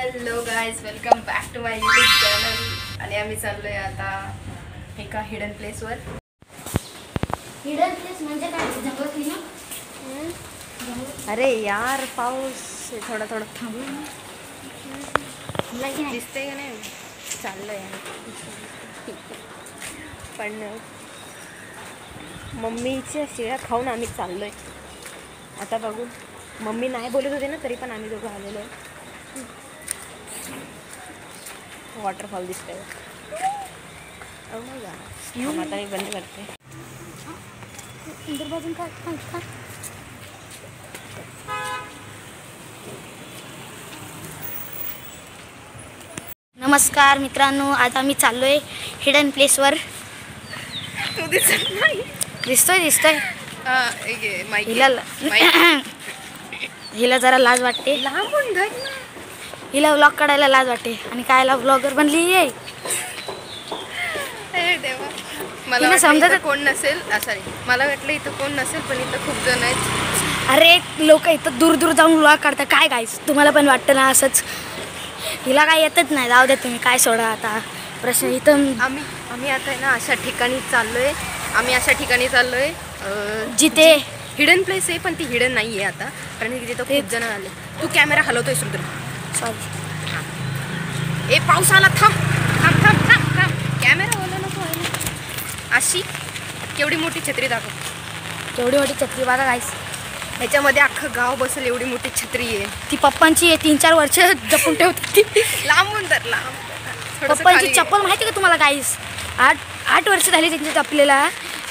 Hello guys, welcome back to my YouTube channel. आणि आम्ही चाललोय आता एका हिडन प्लेसवर. हिडन प्लेस म्हणजे काय? जंगलात ना? अरे यार, पाऊस थोडा थोडा थांबून दिसते का नाही? चाललोय पण मम्मीच्या शिळ्या खाऊन आम्ही चाललोय. आता बघू, मम्मी नाही बोलत होते ना, तरी पण आम्ही दोघं आलेलो आहे. वॉटरफॉल दिसतोय. आता मी बंद करते. नमस्कार मित्रांनो, आता आम्ही चाललोय हिडन प्लेसवर. तू दिसत नाही. दिसतोय हिला जरा लाज वाटते. हिला व्लॉग काढायला लाज वाटते आणि कायला व्लॉगर बनली आहे. मला समजत कोण नसेल. सॉरी, मला वाटलं इथं कोण नसेल, पण इथं खूप जण आहेत. अरे लोक इथं दूर दूर जाऊन व्लॉग काढतात. काय गाईस, तुम्हाला पण वाटतं ना असंच? हिला काय येतच नाही. जाऊ दे तुम्ही, काय सोडा आता प्रश्न. इथं आम्ही आता आहे ना अशा ठिकाणी चाललोय. जिथे हिडन प्लेस आहे, पण ती हिडन नाही आहे आता, कारण की तिथं खूप जण आले. तू कॅमेरा हलवतोय रुद्र. सॉरी. ए, पाऊस आला. थांब थांब थांब थांब थांब. कॅमेरा ओला नको. अशी केवढी मोठी छत्री दाखव. केवढी मोठी छत्री बघा गाईस. ह्याच्यामध्ये अख्खं गाव बसेल एवढी मोठी छत्री आहे. ती पप्पांची आहे. 3-4 वर्ष जपून ठेवते ती. लांबून तर लांब. पप्पांची चप्पल माहिती का तुम्हाला गाईस? 8 वर्ष झाली त्यांच्या चपलीला.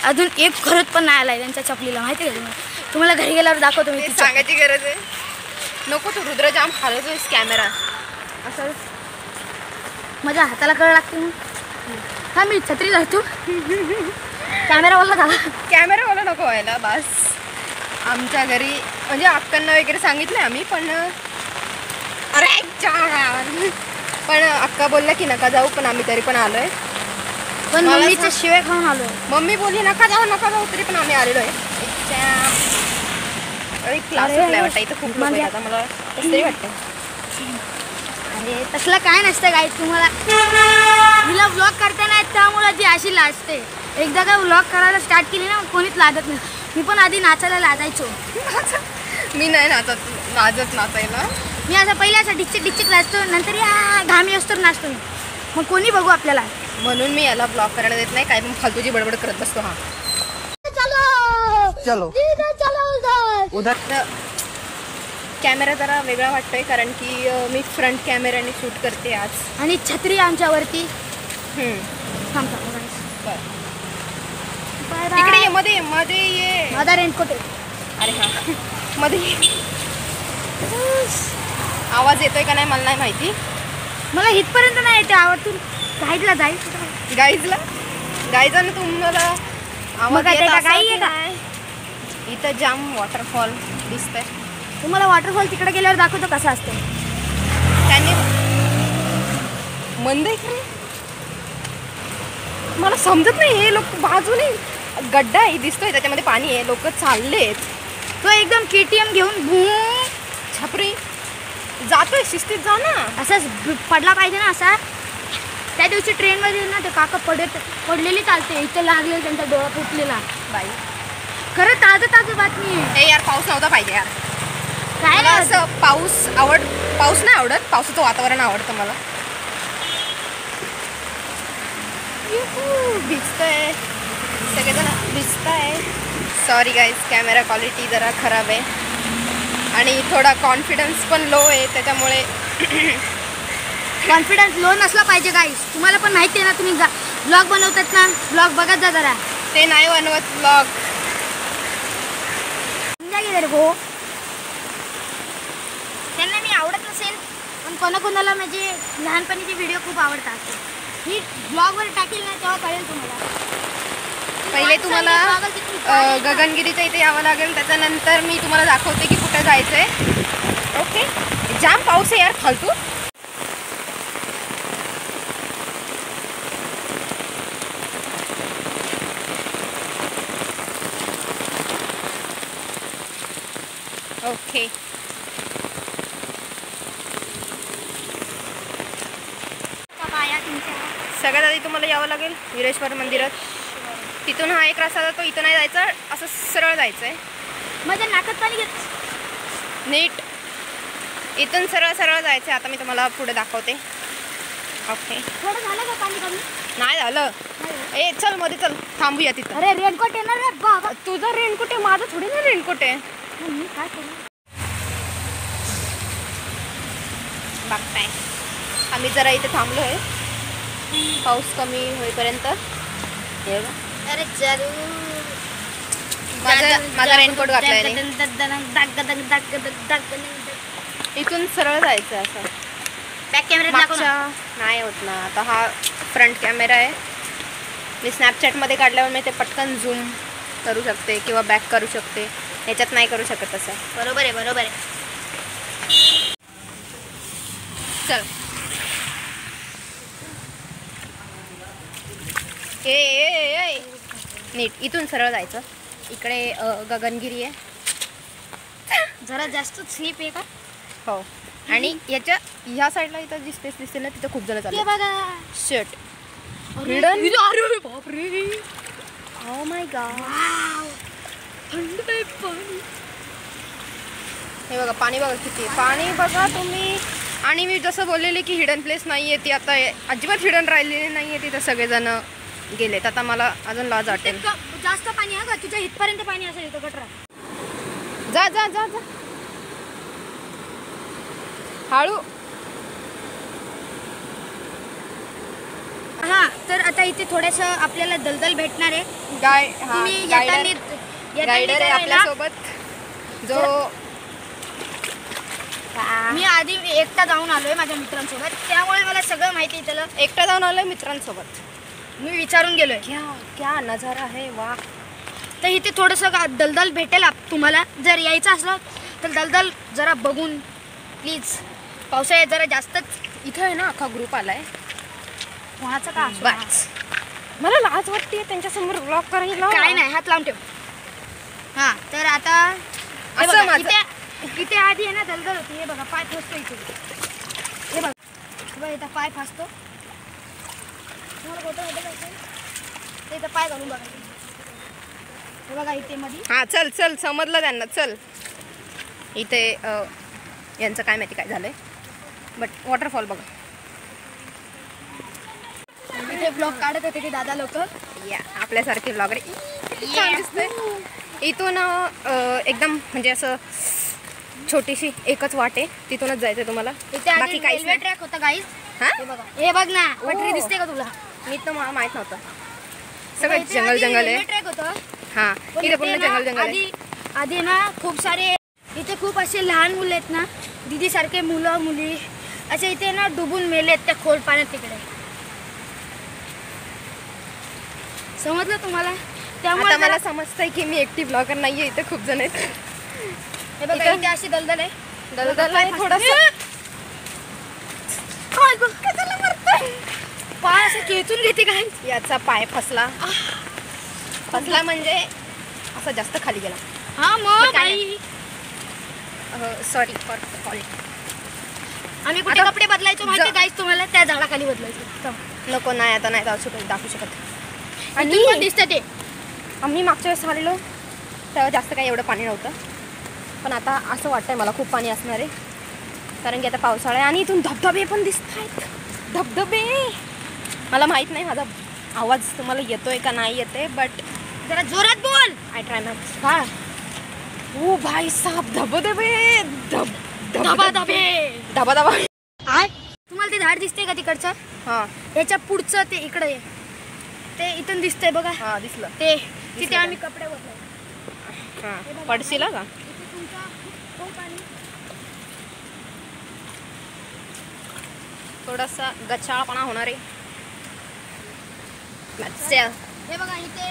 अजून एक खरंच पण नाही आलाय त्यांच्या चपलीला. माहिती का तुम्हाला? घरी गेल्यावर दाखवतो मी. सांगायची गरज आहे नको. तू रुद्र जाम हलवतोयस कॅमेरा. असं माझ्या हाताला कळ लागते मग. हा, मी छत्री धरतो. कॅमेरा वाला झाला. कॅमेरा वाला नको व्हायला बस. आमच्या घरी म्हणजे अक्कांना वगैरे सांगितलं आम्ही, पण पण अक्का बोलल्या की नका जाऊ, पण आम्ही तरी पण आलोय. पण मम्मीच्या शिवाय खाऊन आलोय. मम्मी बोलली नका जाऊ, तरी पण आम्ही आलेलो आहे. क्लास वाटतं इथं खूप लोक आहेत. आता मला कसं तरी वाटतं. अरे तसलं काय नसतं काय. तुम्हाला हिला व्लॉग करता नाही त्यामुळे ती अशी लाजते. एकदा का व्लॉग करायला स्टार्ट केली ना, कोणीच लाजत नाही. मी पण आधी नाचायला लाजायचो. मी नाही नाचायला. मी असं पहिले असं डिच्चिक लाजतो, नंतर या घामी असतो नाचतो मी. मग कोणी बघू आपल्याला, म्हणून मी याला ब्लॉग करायला देत नाही. काय पण फालतूची बडबड करत बसतो. हा चलो उधर. कॅमेरा जरा वेगळा वाटतोय, कारण की मी फ्रंट कॅमेराने शूट करते आज. आणि छत्री आमच्यावरती. इकडे ये, मध्ये ये. माझा रेनकोट. अरे हा, मध्ये आवाज येतोय का नाही मला नाही माहिती. मला इथपर्यंत नाही येते आवाज. तू गाईजला गाईजानं तुम्हाला आवाज येत असेल का? इथं जाम वॉटरफॉल दिसतंय. तुम्हाला वॉटरफॉल तिकडे गेल्यावर दाखवतो कसं असतं. त्यांनी मंद इकडे मला समजत नाही. हे लोक बाजूने गड्डा आहे दिसतोय, त्याच्यामध्ये पाणी आहे. लोक चाललेत. तो एकदम KTM घेऊन छपरी जातोय. शिस्तीत जा ना. असाच पडला पाहिजे ना असा. त्या दिवशी ट्रेनमध्ये ना ते काका पडलेली चालते. इथं लागले, त्यांचा डोळा फुटलेला. बाई, खरं ताजं बातमी आहे. हे यार, पाऊस नव्हता पाहिजे यार. काय मला असं पाऊस नाही आवडत. पावसाचं वातावरण आवडतं मला. भिजतंय, सगळेजण भिजताय. सॉरी गाईज, कॅमेरा क्वालिटी जरा खराब आहे आणि थोडा कॉन्फिडन्स पण लो आहे. त्याच्यामुळे कॉन्फिडन्स लो नसला पाहिजे गाईस. तुम्हाला पण माहिती आहे ना, तुम्ही ब्लॉग बनवतात ना, ब्लॉग बघत जा जरा. ते नाही बनवत ब्लॉग. हो, त्यांना मी आवडत नसेल, पण कोणाकोणाला म्हणजे लहानपणीचे व्हिडिओ खूप आवडतात. ही ब्लॉगवर टाकेल ना, तेव्हा कळेल तुम्हाला. पहिले तुम्हाला गगनगिरीच्या इथे यावं लागेल. त्याच्यानंतर मी तुम्हाला दाखवते की कुठे जायचं आहे. ओके. जाम पाऊस आहे यार फालतू. ओके. सगळ्यात आधी तुम्हाला यावं लागेल विरेश्वर मंदिरात. तिथून हा एक रस्ता जातो, इथं नाही जायचं, असं सरळ जायचं आहे. माझ्या नाकात पाणी घेत नीट इथून सरळ सरळ जायचं आहे. आता मी तुम्हाला पुढे दाखवते. ओके, थोडं झालं का पाणी कमी? नाही झालं. ए चल मध्ये चल, थांबूया तिथं. अरे रेनकोट येणार रे बाबा. तुझं रेनकोट आहे, माझं थोडी ना रेनकोट आहे. मी काय करू? बघताय आम्ही जरा इथे थांबलो आहे पाऊस कमी होईपर्यंत. हे बघ. अरे चलू. माझा रेनकोट घातलाय नाही. इथून सरळ जायचं असं. बॅक कॅमेरा दाखव ना. नाही होत ना. आता हा फ्रंट कॅमेरा आहे. मी स्नॅपचॅटमध्ये काढल्यावर मी ते पटकन झूम करू शकते किंवा बॅक करू शकते. याच्यात नाही करू शकत तसं. बरोबर आहे, बरोबर आहे. चल. ए नीट इथून सरळ जायचं. इकडे गगनगिरी आहे. जरा जास्त स्लीप आहे का? हो. आणि याच्या ह्या साईडला इथं जी स्पेस दिसते ना तिथं खूप जण ते चालले. बघा. Shirt hidden. अरे बापरे. Oh my God. थंड पाणी. हे बघा पाणी बघा किती पाणी बघा तुम्ही. आणि मी जसं बोललेले की हिडन प्लेस नाही आहे ती आता अजिबात हिडन राहिलेली नाही आहे. तिथं सगळेजण गेलेत. आता मला अजून लाज वाटेल. जास्त पाणी आहे का तुझ्या इथपर्यंत पाणी असेल इथं गटरा. जा जा जा जा हळू. हा तर आता इथे थोडंसं आपल्याला दलदल भेटणार आहे. तुम्ही गायडर आहे आपल्यासोबत जो मी आधी एकटा जाऊन आलोय माझ्या मित्रांसोबत, त्यामुळे मला सगळं माहिती आहे. त्याला एकटा जाऊन आलोय मित्रांसोबत. मी विचारून गेलोय. क्या नजारा आहे. वा. तर इथे थोडंसं दलदल भेटेल तुम्हाला. जर यायचं असलं तर दलदल जरा बघून प्लीज. पावसाळ्यात जरा जास्तच. इथं आहे ना अख्खा ग्रुप आलाय. कोणाचं का बस. मला लाज वाटते त्यांच्यासमोर ब्लॉग करायला. काय नाही, हात लावून ठेव. हा तर आता असं माझं इथे आधी आहे ना दलदल होती. हे बघा पाय फसतो इथे. हे बघा इथं पाय फसतो. तुम्हाला कुठं जायचं इथं पाय घालून बघा. हे बघा इथे मध्ये. हा चल चल समजलं त्यांना. चल. इथे यांचं काय माहिती काय झालंय बट वॉटरफॉल बघा. इथे ब्लॉग काढत होते ते दादा लोक. या आपल्यासारखे ब्लॉगर. छान दिसतंय. इथून एकदम म्हणजे असं छोटीशी एकच वाट आहे. तिथूनच जायचं तुम्हाला. इथे बाकी काहीच रेल्वे ट्रॅक होता गाईज. हा हे बघा, हे बघ ना पटरी दिसते का तुला? मी तर मला माहित नव्हतं. सगळं जंगल जंगल आहे. ट्रॅक होतं. हा इथे पूर्ण जंगल जंगल आहे. आधी ना खूप सारे इथे खूप असे लहान मुलं आहेत ना, दीदी सारखे मुलं मुली असे इथे ना डुबून मेलेत त्या खोल पाण्यात तिकडे. समजलं तुम्हाला? त्यामुळे मला समजतंय की मी एकटी ब्लॉगर नाहीये. इथे खूप जण आहेत. हे बघा इथे अशी दलदल आहे. दलदल आहे थोडंसं. पाय असं खेचून घेते काय. याचा पाय फसला. फसला म्हणजे असं जास्त खाली गेला. हा मग बाई सॉरी फॉर कॉल. आम्ही कुठे कपडे बदलायचो माहिती गाईस तुम्हाला? त्या झाडाखाली बदलायचो. नको नाही आता नाही दाखवू शकत. आणि पण दिसतं ते. आम्ही मागच्या वेळेस आलेलो तेव्हा जास्त काही एवढं पाणी नव्हतं. पण आता असं वाटतंय मला खूप पाणी असणार आहे. कारण की आता पावसाळा आहे आणि इथून धबधबे पण दिसत आहेत. धबधबे. मला माहीत नाही माझा आवाज तुम्हाला येतोय का नाही येते बट जरा जोरात बोल. आय ट्राय माय. हा ओ भाई साहब धबधबे. धबाधबे. धबाधबा. आय तुम्हाला ते झाड दिसते का तिकडचं? हां त्याच्या पुढचं ते इकडे आहे. ते इथून दिसतंय बघा. हां दिसलं. ते तिथे आम्ही कपडे बदलायचो. हां पडशीला का? इथे तुमचा खूप पाणी. थोडासा गचाळपणा होणार आहे. हे बघा इथे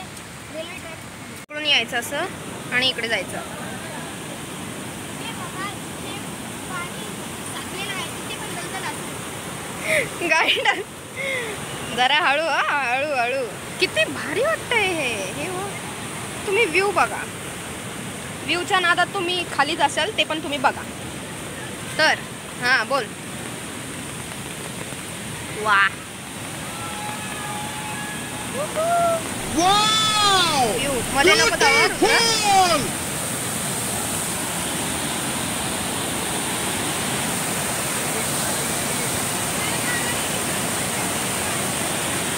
रेल्वे ट्रॅक. इकडून यायचं असं आणि इकडे जायचं. हे बघा इथे पाणी साचलेलं आहे. तिथे पण दलदल असते. गाईड जरा हळू. हळू हळू. किती भारी वाटतंय हे हो. तुम्ही व्ह्यू बघा. व्ह्यूच्या नादात तुम्ही खाली जाशाल ते पण तुम्ही बघा. तर हां बोल. वा व्यू मध्ये नको जाऊ रुद्र.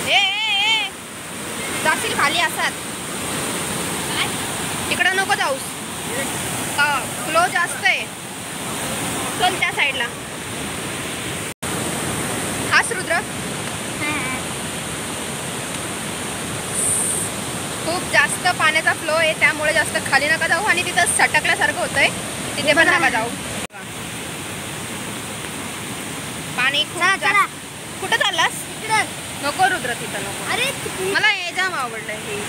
ए जाशील खाली असात. तिकडं नको जाऊस, फ्लो जास्त आहे. चल त्या साईडला. हाच रुद्र. खूप जास्त पाण्याचा फ्लो आहे, त्यामुळे जास्त खाली नका जाऊ आणि तिथं सटकल्यासारखं होतंय, तिथे पण नका जाऊ. पाणी खूप जास्त. कुठं चाललास? नको रुद्र, तिथं नको. अरे मला हे जाम आवडलंय हे.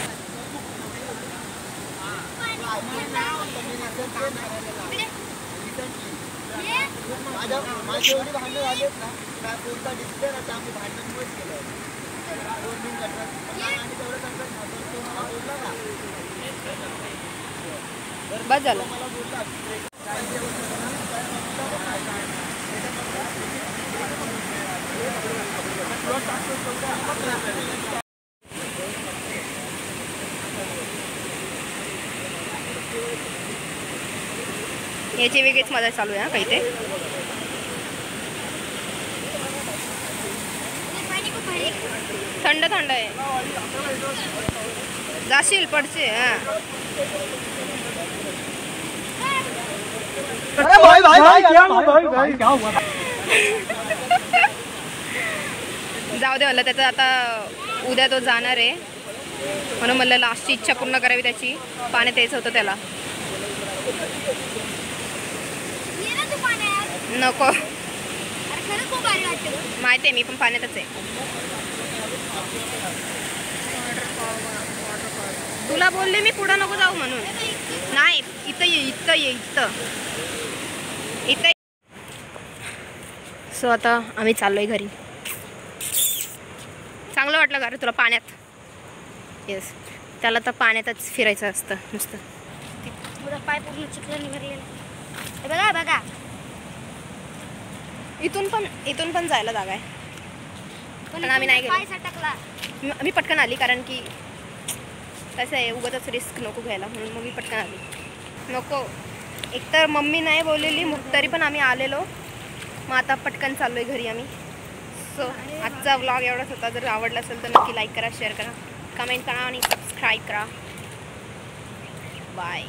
बस झालं. याची वेगळीच मजा चालू आहे काही ते. थंड थंड आहे. जाशील पडचे. अरे भाई भाई भाई क्या हुआ? जाऊ दे म्हणलं, त्याचं आता उद्या तो जाणार आहे म्हणून म्हणलं लास्टची इच्छा पूर्ण करावी त्याची. पाण्यात यायचं होतं त्याला. नको माहिती आहे, मी पण पाण्यातच आहे. तुला बोलले मी पुढं नको जाऊ म्हणून. नाही, इथं ये, इथं ये, इथं इथं. सो आता आम्ही चाललोय घरी. चांगलं वाटलं का रे तुला पाण्यात? येस, त्याला तर पाण्यातच फिरायचं असतं नुसतं. पाय पूर्ण चिखलाने भरलेला. बघा बघा, इथून पण जायला जागा आहे, पण आम्ही नाही पाय गेलो. सटकला. मी पटकन आली, कारण की कसं आहे, उगाच रिस्क नको घ्यायला म्हणून मग मी पटकन आली. नको, एकतर मम्मी नाही बोललेली, मग तरी पण आम्ही आलेलो. मग आता पटकन चाललोय घरी आम्ही. सो आजचा व्लॉग एवढाच होता. जर आवडला असेल तर नक्की लाईक करा, शेअर करा, कमेंट करा आणि सबस्क्राईब करा. बाय.